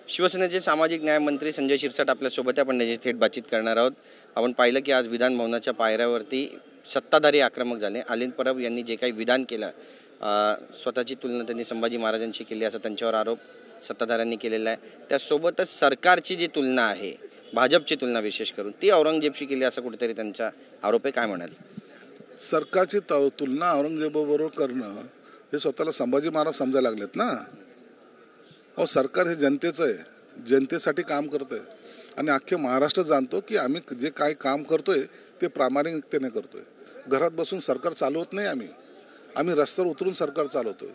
शिवसेनेचे सामाजिक न्याय मंत्री संजय शिरसाट आपल्यासोबत आपण त्याची थेट बातचीत करणार आहोत। आपण पाहिलं की आज विधान भवनाच्या पायऱ्यावरती सत्ताधारी आक्रमक झाले। अनिल परब यांनी जे काही विधान केलं, स्वतःची तुलना त्यांनी संभाजी महाराजांशी केली असा त्यांच्यावर आरोप सत्ताधाऱ्यांनी केलेला आहे। त्यासोबतच सरकारची जी तुलना आहे, भाजपची तुलना विशेष करून, ती औरंगजेबशी केली असं कुठेतरी त्यांचा आरोप आहे। काय म्हणाल? सरकारची तुलना औरंगजेबाबरोबर करणं हे स्वतःला संभाजी महाराज समजायला लागलेत ना। अहो, सरकार हे जनतेचं आहे, जनतेसाठी काम करतंय आणि अख्खे महाराष्ट्र जाणतो की आम्ही जे काय काम करतोय ते प्रामाणिकतेने करतोय। घरात बसून सरकार चालवत नाही, आम्ही रस्त्यावर उतरून सरकार चालवतोय।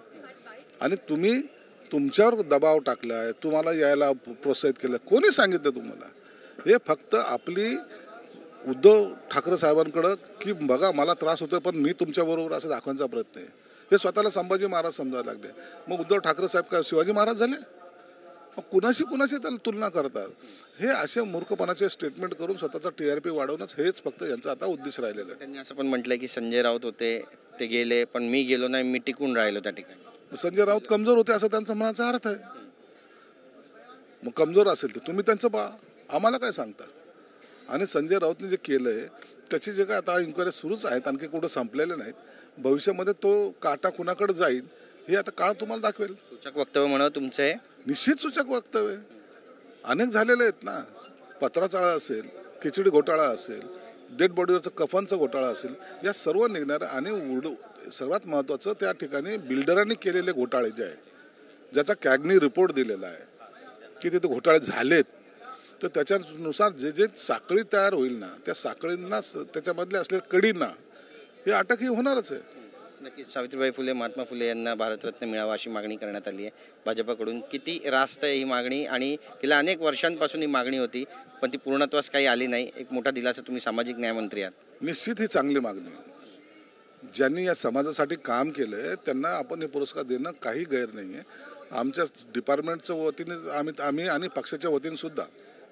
आणि तुम्ही तुमच्यावर दबाव टाकलाय, तुम्हाला यायला प्रोत्साहित केलं, कोणी सांगितलं तुम्हाला? हे फक्त आपली उद्धव ठाकरे साहेबांकडं की बघा मला त्रास होतोय पण मी तुमच्याबरोबर असं दाखवण्याचा प्रयत्न आहे। हे स्वतःला संभाजी महाराज समजायला लागले। मग उद्धव ठाकरे साहेब काय शिवाजी महाराज झाले? कुणाशी त्याला तुलना करतात? हे असे मूर्खपणाचे स्टेटमेंट करून स्वतःचा TRP वाढवणंच हेच फक्त यांचा आता उद्देश राहिलेला आहे। त्यांनी असं पण म्हटलंय की संजय राऊत होते ते गेले पण मी गेलो नाही, मी टिकून राहिलो त्या ठिकाणी। संजय राऊत कमजोर होते असं त्यांचा म्हणायचा अर्थ आहे। मग कमजोर असेल तर तुम्ही त्यांचं आम्हाला काय सांगता? आणि संजय राऊतने जे केलंय त्याची जे काय आता इन्क्वायरी सुरूच आहेत, आणखी कुठं संपलेले नाहीत। भविष्यामध्ये तो काटा कुणाकडे जाईल हे आता काळ तुम्हाला दाखवेल। सूचक वक्तव्य म्हणा तुमचं आहे? निश्चित सूचक वक्तव्य अनेक झालेले आहेत ना। पत्राचाळा असेल, खिचडी घोटाळा असेल, डेड बॉडीवरचं कफनचा घोटाळा असेल, या सर्व निघणाऱ्या आणि सर्वात महत्त्वाचं त्या ठिकाणी बिल्डरांनी केलेले घोटाळे जे आहेत, ज्याचा कॅगनी रिपोर्ट दिलेला आहे की तिथे घोटाळे झालेत, तर त्याच्यानुसार जे साखळी तयार होईल ना, त्या साखळींना त्याच्यामधले असलेल्या कडींना हे अटक ही होणारच आहे। नक्कीच सावित्रीबाई फुले, महात्मा फुले यांना भारतरत्न मिळावा अशी मागणी करण्यात आली आहे भाजपकडून। किती रास्त आहे ही मागणी? आणि गेल्या अनेक वर्षांपासून ही मागणी होती पण ती पूर्णत्वास काही आली नाही। एक मोठा दिलासा, तुम्ही सामाजिक न्याय मंत्री आहात। निश्चित ही चांगली मागणी आहे। ज्यांनी या समाजासाठी काम केलंय त्यांना आपण हे पुरस्कार देणं काही गैर नाही आहे। आमच्या डिपार्टमेंटच्या वतीने आम्ही आणि पक्षाच्या वतीने सुद्धा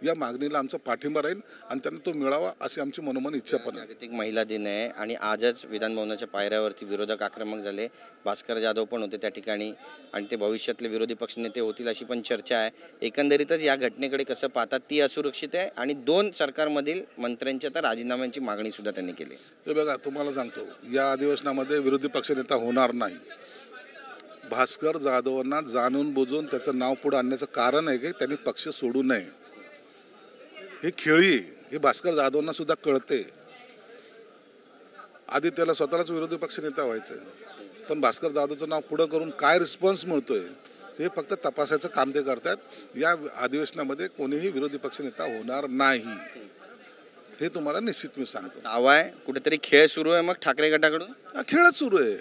या मागणीला आमचा पाठिंबा राहील आणि त्यांना तो मिळावा अशी आमची मनोमन इच्छा पण आहे। जागतिक महिला दिन आहे आणि आजच विधान भवनाच्या पायऱ्यावरती विरोधक आक्रमक झाले। भास्कर जाधव पण होते त्या ठिकाणी आणि ते भविष्यातले विरोधी पक्षनेते होतील अशी पण चर्चा आहे। एकंदरीतच या घटनेकडे कसं पाहतात? ती असुरक्षित आहे आणि 2 सरकारमधील मंत्र्यांच्या तर राजीनाम्यांची मागणी सुद्धा त्यांनी केली। हे बघा, तुम्हाला सांगतो, या अधिवेशनामध्ये विरोधी पक्षनेता होणार नाही। भास्कर जाधवांना जाणून बुजून त्याचं नाव पुढे आणण्याचं कारण आहे की त्यांनी पक्ष सोडू नये। हे खेळी हे भास्कर जाधवांना सुद्धा कळते। आधी त्याला स्वतःलाच विरोधी पक्ष नेता व्हायचं, पण भास्कर जाधवचं नाव पुढं करून काय रिस्पॉन्स मिळतोय हे फक्त तपासायचं काम ते करतात। या अधिवेशनामध्ये कोणीही विरोधी पक्ष नेता होणार नाही, हे तुम्हाला निश्चित मी सांगतो। दावा आहे कुठेतरी खेळ सुरू आहे मग ठाकरे गटाकडून? खेळच सुरू आहे।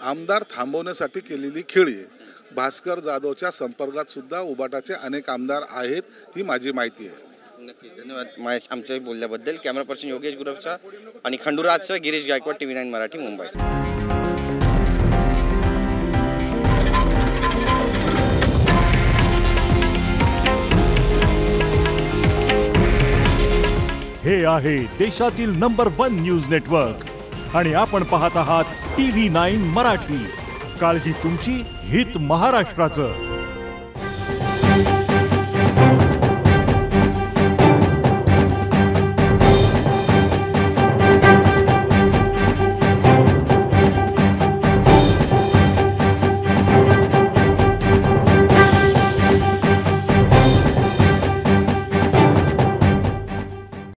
आमदार थांबवण्यासाठी केलेली खेळी आहे। भास्कर जाधवच्या संपर्कात सुद्धा उबाटाचे अनेक आमदार आहेत, ही माझी माहिती आहे। नक्की, धन्यवाद महेश आमच्या बोलल्याबद्दल। कॅमेरा पर्सन योगेश गुरवचा आणि खंडूराजचा गिरीश गायकवाड, TV9 मराठी, मुंबई। हे आहे देशातील नंबर 1 न्यूज नेटवर्क आणि आपण पाहत आहात TV9 मराठी। काळजी तुमची, हित महाराष्ट्राचं।